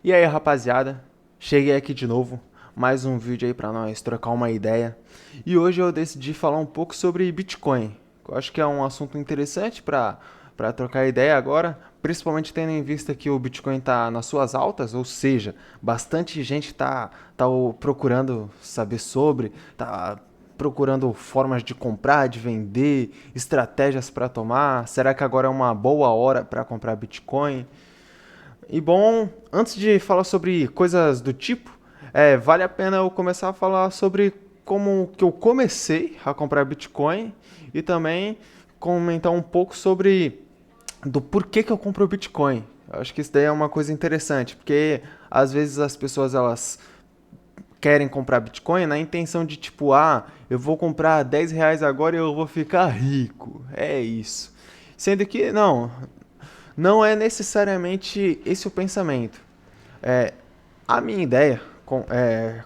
E aí, rapaziada, cheguei aqui de novo, mais um vídeo aí pra nós trocar uma ideia. E hoje eu decidi falar um pouco sobre Bitcoin. Eu acho que é um assunto interessante para trocar ideia agora, principalmente tendo em vista que o Bitcoin tá nas suas altas, ou seja, bastante gente tá procurando saber sobre, tá procurando formas de comprar, de vender, estratégias para tomar. Será que agora é uma boa hora para comprar Bitcoin? E bom, antes de falar sobre coisas do tipo, vale a pena eu começar a falar sobre como que eu comecei a comprar Bitcoin e também comentar um pouco sobre do porquê que eu compro Bitcoin. Eu acho que isso daí é uma coisa interessante, porque às vezes as pessoas elas querem comprar Bitcoin na intenção de tipo, eu vou comprar R$ 10 agora e eu vou ficar rico. É isso. Sendo que não é necessariamente esse o pensamento. É, a minha ideia,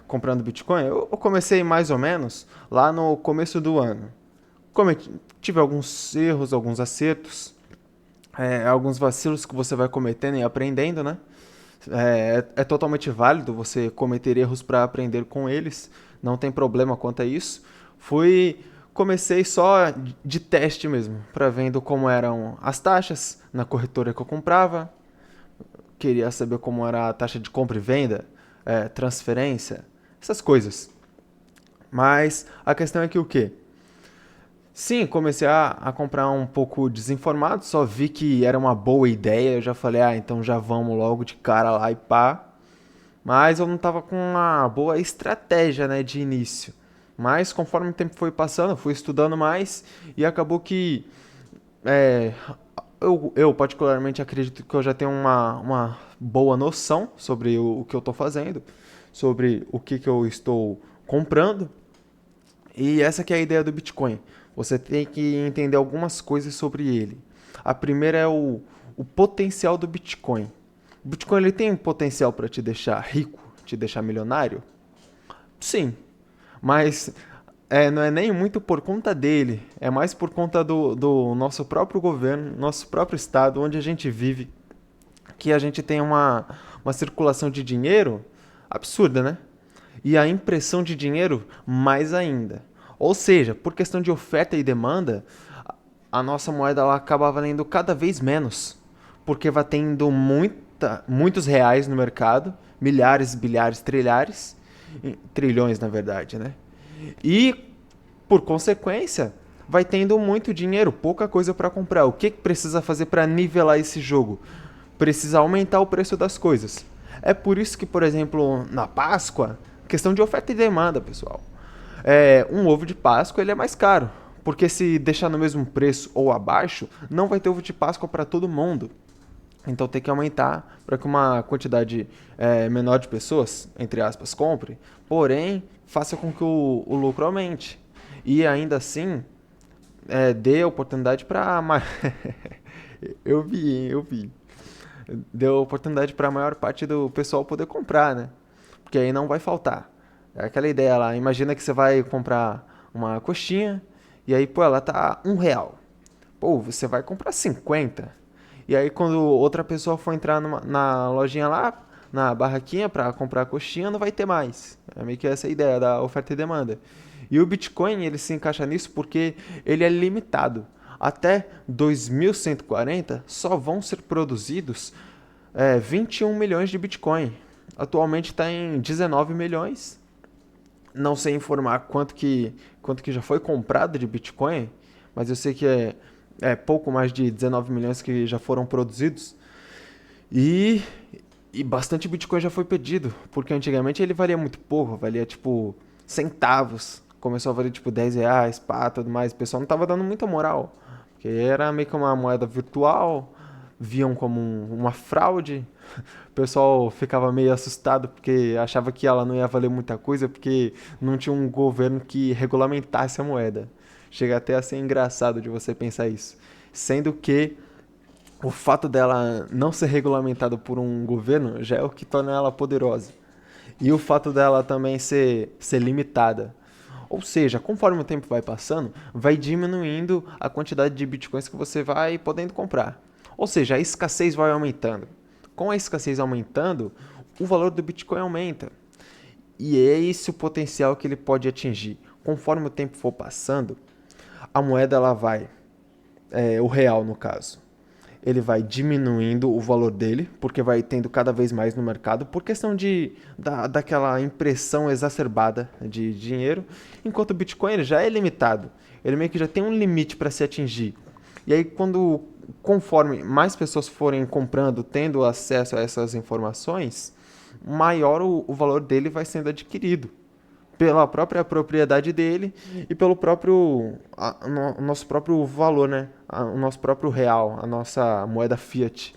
comprando Bitcoin, eu comecei mais ou menos lá no começo do ano. Tive alguns erros, alguns acertos, alguns vacilos que você vai cometendo e aprendendo, né? É totalmente válido você cometer erros para aprender com eles, não tem problema quanto a isso. Comecei só de teste mesmo, para vendo como eram as taxas na corretora que eu comprava, queria saber como era a taxa de compra e venda, transferência, essas coisas. Mas a questão é que o quê? Sim, comecei a comprar um pouco desinformado, só vi que era uma boa ideia, eu já falei, então já vamos logo de cara lá e pá. Mas eu não tava com uma boa estratégia, né, de início. Mas conforme o tempo foi passando, eu fui estudando mais e acabou que é, eu particularmente acredito que eu já tenho uma boa noção sobre o que eu estou fazendo, sobre o que eu estou comprando. E essa que é a ideia do Bitcoin. Você tem que entender algumas coisas sobre ele. A primeira é o potencial do Bitcoin. O Bitcoin ele tem potencial para te deixar rico, te deixar milionário? Sim, mas não é nem muito por conta dele, é mais por conta do nosso próprio governo, nosso próprio estado, onde a gente vive, que a gente tem uma circulação de dinheiro absurda, né? E a impressão de dinheiro mais ainda. Ou seja, por questão de oferta e demanda, a nossa moeda ela acaba valendo cada vez menos, porque vai tendo muitos reais no mercado, milhares, bilhares, trilhares, trilhões na verdade, né? E por consequência, vai tendo muito dinheiro, pouca coisa para comprar. O que precisa fazer para nivelar esse jogo? Precisa aumentar o preço das coisas. É por isso que, por exemplo, na Páscoa, questão de oferta e demanda, pessoal. Um ovo de Páscoa ele é mais caro, porque se deixar no mesmo preço ou abaixo, não vai ter ovo de Páscoa para todo mundo. Então tem que aumentar para que uma quantidade menor de pessoas, entre aspas, compre, porém faça com que o lucro aumente. E ainda assim, dê oportunidade para. Eu vi. Deu oportunidade para a maior parte do pessoal poder comprar, né? Porque aí não vai faltar. É aquela ideia lá, imagina que você vai comprar uma coxinha e aí, pô, ela tá R$ 1. Pô, você vai comprar 50. E aí quando outra pessoa for entrar na lojinha lá, na barraquinha para comprar a coxinha, não vai ter mais. É meio que essa a ideia da oferta e demanda. E o Bitcoin, ele se encaixa nisso porque ele é limitado. Até 2140 só vão ser produzidos 21 milhões de Bitcoin. Atualmente está em 19 milhões. Não sei informar quanto que já foi comprado de Bitcoin, mas eu sei que é pouco mais de 19 milhões que já foram produzidos. E, e bastante Bitcoin já foi pedido, porque antigamente ele valia muito pouco, valia tipo centavos. Começou a valer tipo R$ 10, pá, tudo mais. O pessoal não tava dando muita moral, porque era meio que uma moeda virtual, viam como uma fraude. O pessoal ficava meio assustado porque achava que ela não ia valer muita coisa porque não tinha um governo que regulamentasse a moeda. Chega até a ser engraçado de você pensar isso. Sendo que o fato dela não ser regulamentada por um governo já é o que torna ela poderosa. E o fato dela também ser limitada. Ou seja, conforme o tempo vai passando, vai diminuindo a quantidade de bitcoins que você vai podendo comprar. Ou seja, a escassez vai aumentando. Com a escassez aumentando, o valor do Bitcoin aumenta. E é esse o potencial que ele pode atingir. Conforme o tempo for passando, a moeda ela vai, o real no caso, ele vai diminuindo o valor dele, porque vai tendo cada vez mais no mercado, por questão daquela impressão exacerbada de dinheiro, enquanto o Bitcoin ele já é limitado. Ele meio que já tem um limite para se atingir. E aí, conforme mais pessoas forem comprando, tendo acesso a essas informações, maior o valor dele vai sendo adquirido pela própria propriedade dele e pelo próprio nosso próprio valor, né? O nosso próprio real, a nossa moeda fiat,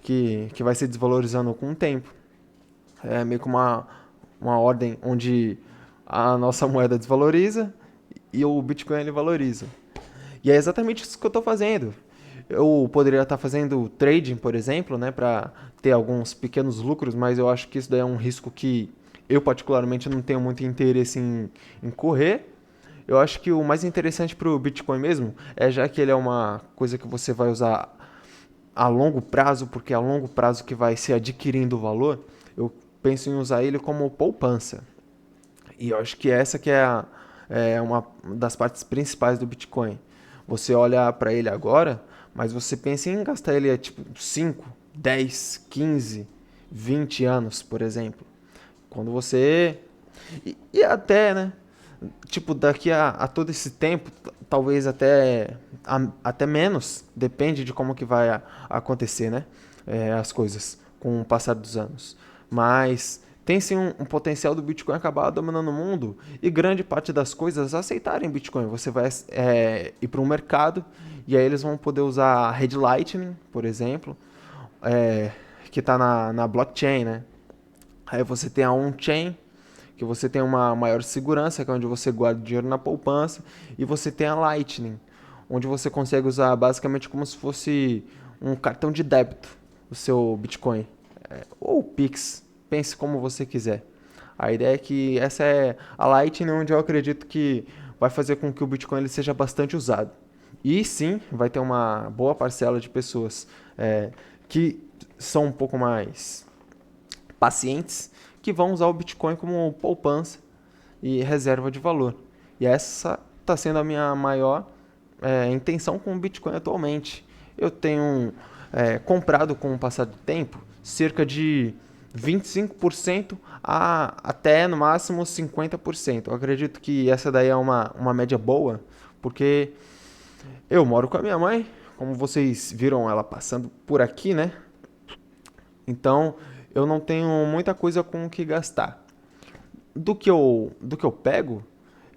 que vai se desvalorizando com o tempo. É meio que uma ordem onde a nossa moeda desvaloriza e o Bitcoin ele valoriza. E é exatamente isso que eu estou fazendo. Eu poderia estar fazendo trading, por exemplo, né, para ter alguns pequenos lucros, mas eu acho que isso daí é um risco que eu particularmente não tenho muito interesse em correr. Eu acho que o mais interessante para o Bitcoin mesmo é já que ele é uma coisa que você vai usar a longo prazo, porque é a longo prazo que vai se adquirindo o valor, eu penso em usar ele como poupança. E eu acho que essa que é uma das partes principais do Bitcoin. Você olha para ele agora, mas você pensa em gastar ele tipo 5, 10, 15, 20 anos, por exemplo. Quando você. E até, né? Tipo, daqui a todo esse tempo, talvez até menos, depende de como que vai acontecer, né? As coisas com o passar dos anos. Mas tem sim um potencial do Bitcoin acabar dominando o mundo e grande parte das coisas aceitarem Bitcoin. Você vai ir para um mercado e aí eles vão poder usar a rede Lightning, por exemplo, é, que está na blockchain, né? Aí você tem a on-chain, que você tem uma maior segurança, que é onde você guarda o dinheiro na poupança, e você tem a Lightning, onde você consegue usar basicamente como se fosse um cartão de débito o seu Bitcoin, ou o Pix, pense como você quiser. A ideia é que essa é a Lightning, onde eu acredito que vai fazer com que o Bitcoin ele seja bastante usado. E sim, vai ter uma boa parcela de pessoas que são um pouco mais pacientes que vão usar o Bitcoin como poupança e reserva de valor. E essa está sendo a minha maior intenção com o Bitcoin atualmente. Eu tenho comprado com o passar do tempo cerca de 25% a até no máximo 50%. Eu acredito que essa daí é uma média boa, porque eu moro com a minha mãe, como vocês viram ela passando por aqui, né? Então eu não tenho muita coisa com o que gastar. Do que eu pego,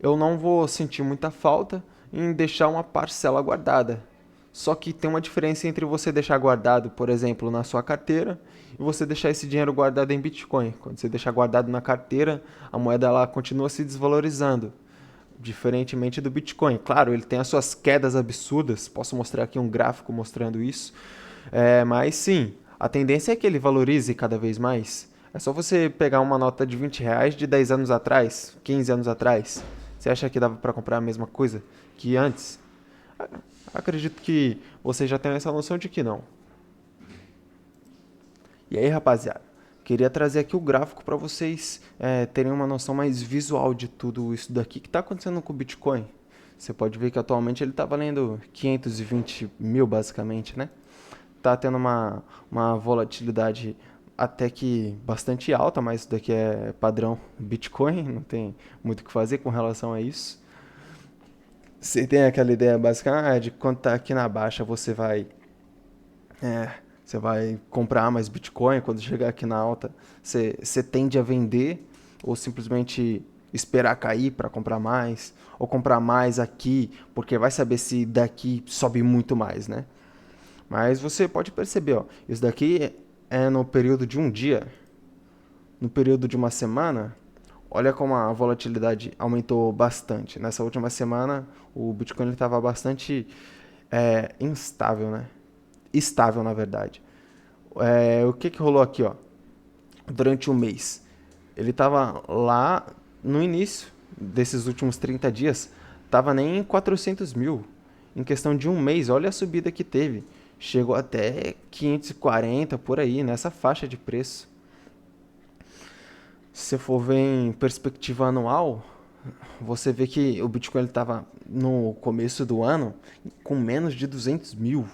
eu não vou sentir muita falta em deixar uma parcela guardada. Só que tem uma diferença entre você deixar guardado, por exemplo, na sua carteira e você deixar esse dinheiro guardado em Bitcoin. Quando você deixar guardado na carteira, a moeda ela continua se desvalorizando, diferentemente do Bitcoin. Claro, ele tem as suas quedas absurdas, posso mostrar aqui um gráfico mostrando isso, mas sim, a tendência é que ele valorize cada vez mais. É só você pegar uma nota de R$ 20 de 10 anos atrás, 15 anos atrás. Você acha que dava para comprar a mesma coisa que antes? Acredito que você já tem essa noção de que não. E aí, rapaziada, queria trazer aqui o gráfico para vocês terem uma noção mais visual de tudo isso daqui que está acontecendo com o Bitcoin. Você pode ver que atualmente ele está valendo 520 mil, basicamente, né? Tá tendo uma volatilidade até que bastante alta, mas isso daqui é padrão Bitcoin, não tem muito o que fazer com relação a isso. Você tem aquela ideia básica de quando tá aqui na baixa é, você vai comprar mais Bitcoin, quando chegar aqui na alta você tende a vender ou simplesmente esperar cair para comprar mais, ou comprar mais aqui, porque vai saber se daqui sobe muito mais, né? Mas você pode perceber, ó, isso daqui é no período de um dia, no período de uma semana. Olha como a volatilidade aumentou bastante. Nessa última semana, o Bitcoin estava bastante instável, né? Estável, na verdade. O que rolou aqui, ó? Durante um mês. Ele estava lá no início desses últimos 30 dias, estava nem em 400 mil. Em questão de um mês, olha a subida que teve. Chegou até 540 por aí, nessa faixa de preço. Se você for ver em perspectiva anual, você vê que o Bitcoin estava no começo do ano com menos de 200 mil.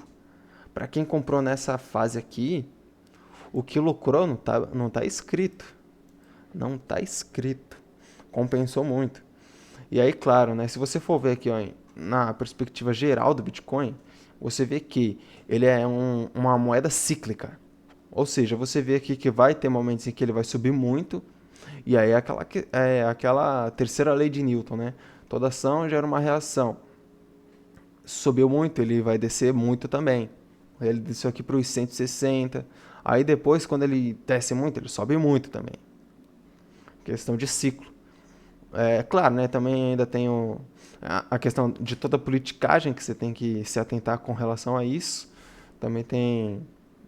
Para quem comprou nessa fase aqui, o que lucrou não tá escrito. Não tá escrito. Compensou muito. E aí, claro, né, se você for ver aqui ó, na perspectiva geral do Bitcoin, você vê que ele é uma moeda cíclica. Ou seja, você vê aqui que vai ter momentos em que ele vai subir muito, e aí é aquela terceira lei de Newton, né? Toda ação gera uma reação. Subiu muito, ele vai descer muito também. Ele desceu aqui para os 160. Aí depois, quando ele desce muito, ele sobe muito também. Questão de ciclo. É claro, né? Também ainda tem a questão de toda a politicagem que você tem que se atentar com relação a isso. Também tem,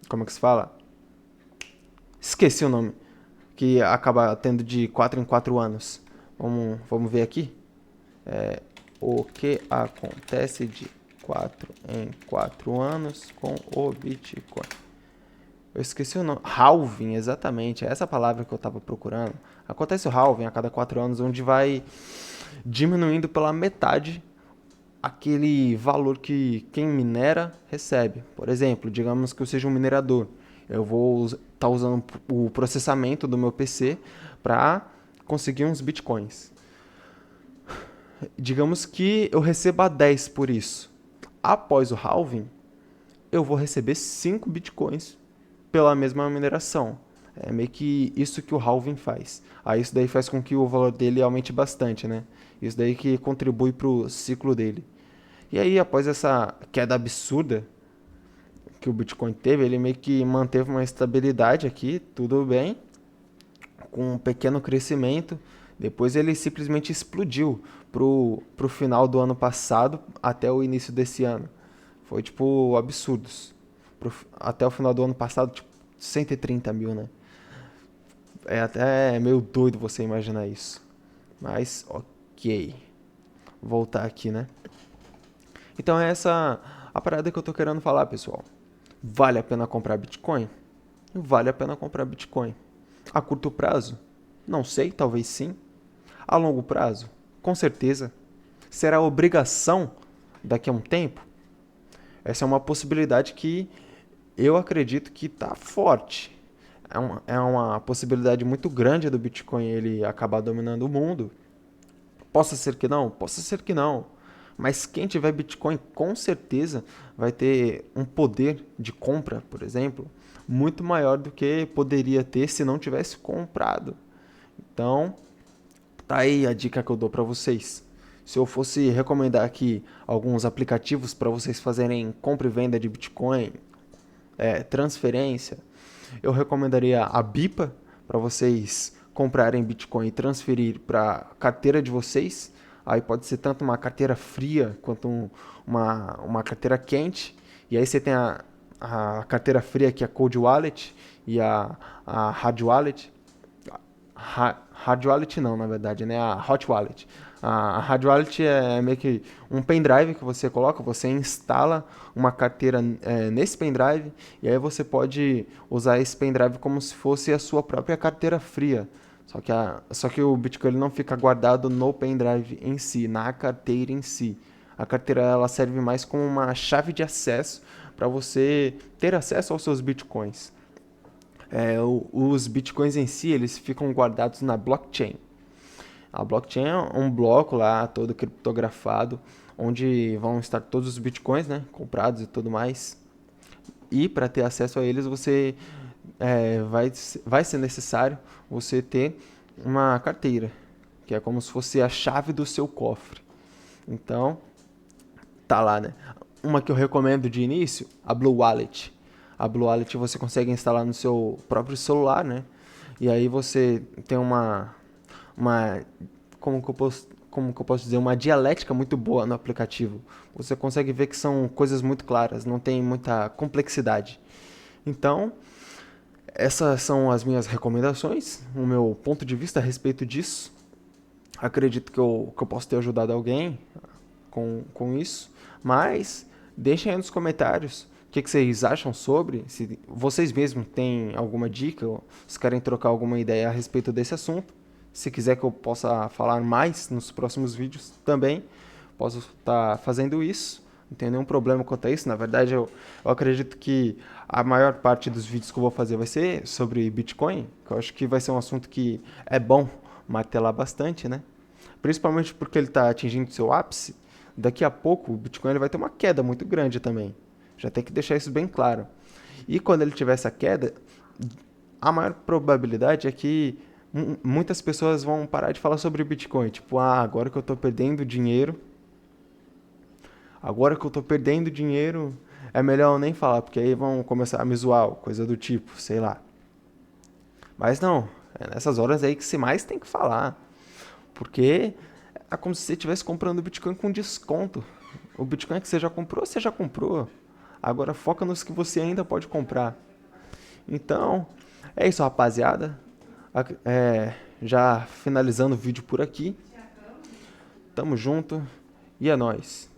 como é que se fala? Esqueci o nome. Que acaba tendo de 4 em 4 anos. Vamos ver aqui. O que acontece de 4 em 4 anos com o Bitcoin? Eu esqueci o nome. Halving, exatamente. É essa palavra que eu estava procurando. Acontece o halving a cada 4 anos, onde vai diminuindo pela metade aquele valor que quem minera recebe. Por exemplo, digamos que eu seja um minerador. Eu vou estar usando o processamento do meu PC para conseguir uns bitcoins. Digamos que eu receba 10 por isso. Após o halving, eu vou receber 5 bitcoins pela mesma mineração. É meio que isso que o halving faz. Aí isso daí faz com que o valor dele aumente bastante, né? Isso daí que contribui para o ciclo dele. E aí, após essa queda absurda que o Bitcoin teve, ele meio que manteve uma estabilidade aqui, tudo bem, com um pequeno crescimento. Depois ele simplesmente explodiu pro final do ano passado até o início desse ano. Foi tipo absurdos. Até o final do ano passado, tipo 130 mil, né? É até meio doido você imaginar isso. Mas ok. Voltar aqui, né? Então é essa a parada que eu tô querendo falar, pessoal. Vale a pena comprar Bitcoin? Vale a pena comprar Bitcoin. A curto prazo? Não sei, talvez sim. A longo prazo? Com certeza. Será obrigação daqui a um tempo? Essa é uma possibilidade que eu acredito que está forte. É uma possibilidade muito grande do Bitcoin ele acabar dominando o mundo. Possa ser que não? Possa ser que não. Mas quem tiver Bitcoin com certeza vai ter um poder de compra, por exemplo, muito maior do que poderia ter se não tivesse comprado. Então, tá aí a dica que eu dou para vocês. Se eu fosse recomendar aqui alguns aplicativos para vocês fazerem compra e venda de Bitcoin, transferência, eu recomendaria a Bipa para vocês comprarem Bitcoin e transferir para a carteira de vocês. Aí pode ser tanto uma carteira fria quanto uma carteira quente. E aí você tem a carteira fria que é a Cold Wallet e a Hard Wallet. Hard Wallet não, na verdade, né? A Hot Wallet. A Hard Wallet é meio que um pendrive que você coloca, você instala uma carteira nesse pendrive e aí você pode usar esse pendrive como se fosse a sua própria carteira fria. Só que o Bitcoin ele não fica guardado no pendrive em si, na carteira em si. A carteira ela serve mais como uma chave de acesso para você ter acesso aos seus Bitcoins. Os bitcoins em si, eles ficam guardados na blockchain. A blockchain é um bloco lá, todo criptografado, onde vão estar todos os bitcoins, né, comprados e tudo mais. E para ter acesso a eles, vai ser necessário você ter uma carteira, que é como se fosse a chave do seu cofre. Então, tá lá, né? Uma que eu recomendo de início, a Blue Wallet. A Blue Wallet você consegue instalar no seu próprio celular, né? E aí você tem uma como que eu posso dizer, uma dialética muito boa no aplicativo. Você consegue ver que são coisas muito claras, não tem muita complexidade. Então, essas são as minhas recomendações, o meu ponto de vista a respeito disso. Acredito que eu posso ter ajudado alguém com isso, mas deixem aí nos comentários que vocês acham sobre, se vocês mesmos têm alguma dica, ou se querem trocar alguma ideia a respeito desse assunto. Se quiser que eu possa falar mais nos próximos vídeos também, posso estar fazendo isso. Não tenho nenhum problema quanto a isso. Na verdade, eu acredito que a maior parte dos vídeos que eu vou fazer vai ser sobre Bitcoin, que eu acho que vai ser um assunto que é bom martelar bastante, né? Principalmente porque ele está atingindo seu ápice. Daqui a pouco o Bitcoin ele vai ter uma queda muito grande também. Já tem que deixar isso bem claro. E quando ele tiver essa queda, a maior probabilidade é que muitas pessoas vão parar de falar sobre Bitcoin. Tipo, agora que eu estou perdendo dinheiro, é melhor eu nem falar, porque aí vão começar a me zoar, coisa do tipo, sei lá. Mas não, é nessas horas aí que se mais tem que falar. Porque é como se você estivesse comprando Bitcoin com desconto. O Bitcoin que você já comprou. Agora foca nos que você ainda pode comprar. Então, é isso, rapaziada. Já finalizando o vídeo por aqui. Tamo junto e é nóis.